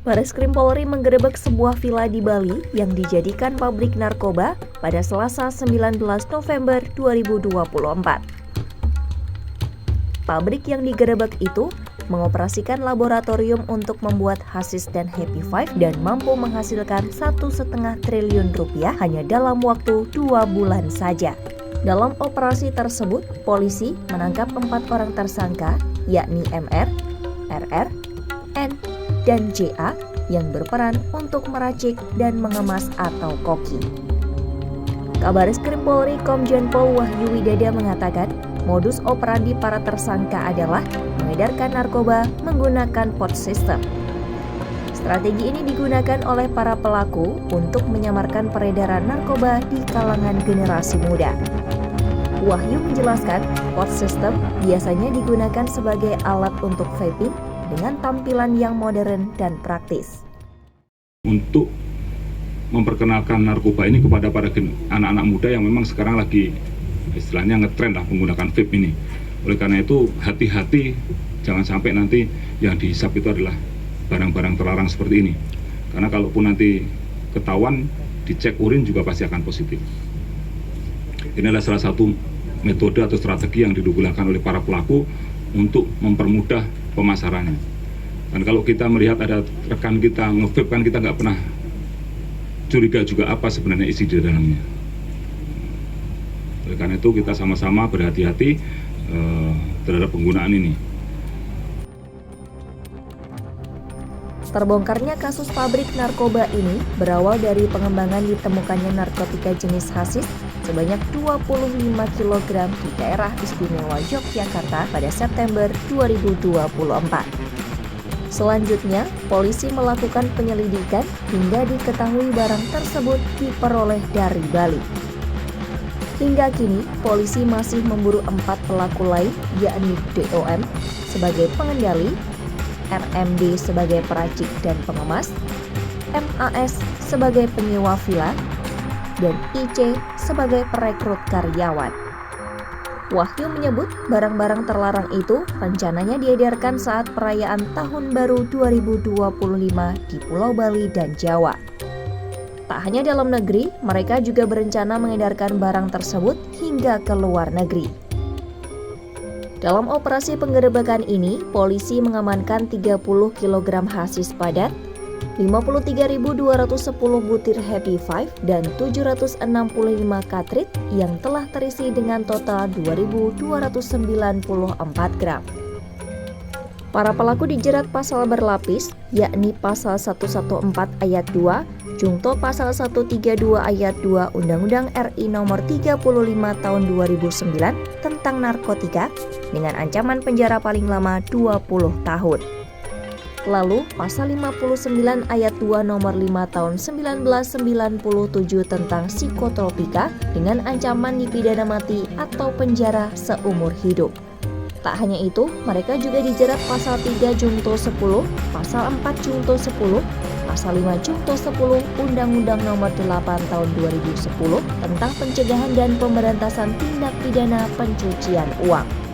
Bareskrim Polri menggerebek sebuah villa di Bali yang dijadikan pabrik narkoba pada Selasa 19 November 2024. Pabrik yang digerebek itu mengoperasikan laboratorium untuk membuat hasis dan Happy Five dan mampu menghasilkan 1,5 triliun rupiah hanya dalam waktu 2 bulan saja. Dalam operasi tersebut, polisi menangkap 4 orang tersangka, yakni MR, RR, N, dan JA yang berperan untuk meracik dan mengemas atau koki. Kabareskrim Polri Komjen Pol Wahyu Widada mengatakan, modus operandi para tersangka adalah mengedarkan narkoba menggunakan POT system. Strategi ini digunakan oleh para pelaku untuk menyamarkan peredaran narkoba di kalangan generasi muda. Wahyu menjelaskan, POT system biasanya digunakan sebagai alat untuk vaping dengan tampilan yang modern dan praktis. Untuk memperkenalkan narkoba ini kepada para anak-anak muda yang memang sekarang lagi istilahnya ngetren lah menggunakan vape ini. Oleh karena itu hati-hati, jangan sampai nanti yang dihisap itu adalah barang-barang terlarang seperti ini. Karena kalaupun nanti ketahuan, dicek urin juga pasti akan positif. Ini adalah salah satu metode atau strategi yang digunakan oleh para pelaku untuk mempermudah pemasarannya. Dan kalau kita melihat ada rekan kita nge-vape, kan kita nggak pernah curiga juga apa sebenarnya isi di dalamnya. Oleh karena itu kita sama-sama berhati-hati terhadap penggunaan ini. Terbongkarnya kasus pabrik narkoba ini berawal dari pengembangan ditemukannya narkotika jenis hasis sebanyak 25 kg di daerah istimewa Yogyakarta pada September 2024. Selanjutnya, polisi melakukan penyelidikan hingga diketahui barang tersebut diperoleh dari Bali. Hingga kini, polisi masih memburu 4 pelaku lain, yakni DOM sebagai pengendali, RMD sebagai peracik dan pengemas, MAS sebagai penyewa villa, dan IC sebagai perekrut karyawan. Wahyu menyebut barang-barang terlarang itu rencananya diedarkan saat perayaan Tahun Baru 2025 di Pulau Bali dan Jawa. Tak hanya dalam negeri, mereka juga berencana mengedarkan barang tersebut hingga ke luar negeri. Dalam operasi penggerebekan ini, polisi mengamankan 30 kg hasis padat, 53.210 butir Happy Five, dan 765 katrit yang telah terisi dengan total 2.294 gram. Para pelaku dijerat pasal berlapis, yakni pasal 114 ayat 2, Jungto pasal 132 ayat 2 Undang-Undang RI nomor 35 tahun 2009 tentang narkotika dengan ancaman penjara paling lama 20 tahun. Lalu, pasal 59 ayat 2 nomor 5 tahun 1997 tentang psikotropika dengan ancaman dipidana mati atau penjara seumur hidup. Tak hanya itu, mereka juga dijerat pasal 3 Jungto 10, pasal 4 Jungto 10, pasal 5 Jungto 10 Undang-Undang nomor 8 tahun 2010 tentang pencegahan dan pemberantasan tindak pidana pencucian uang.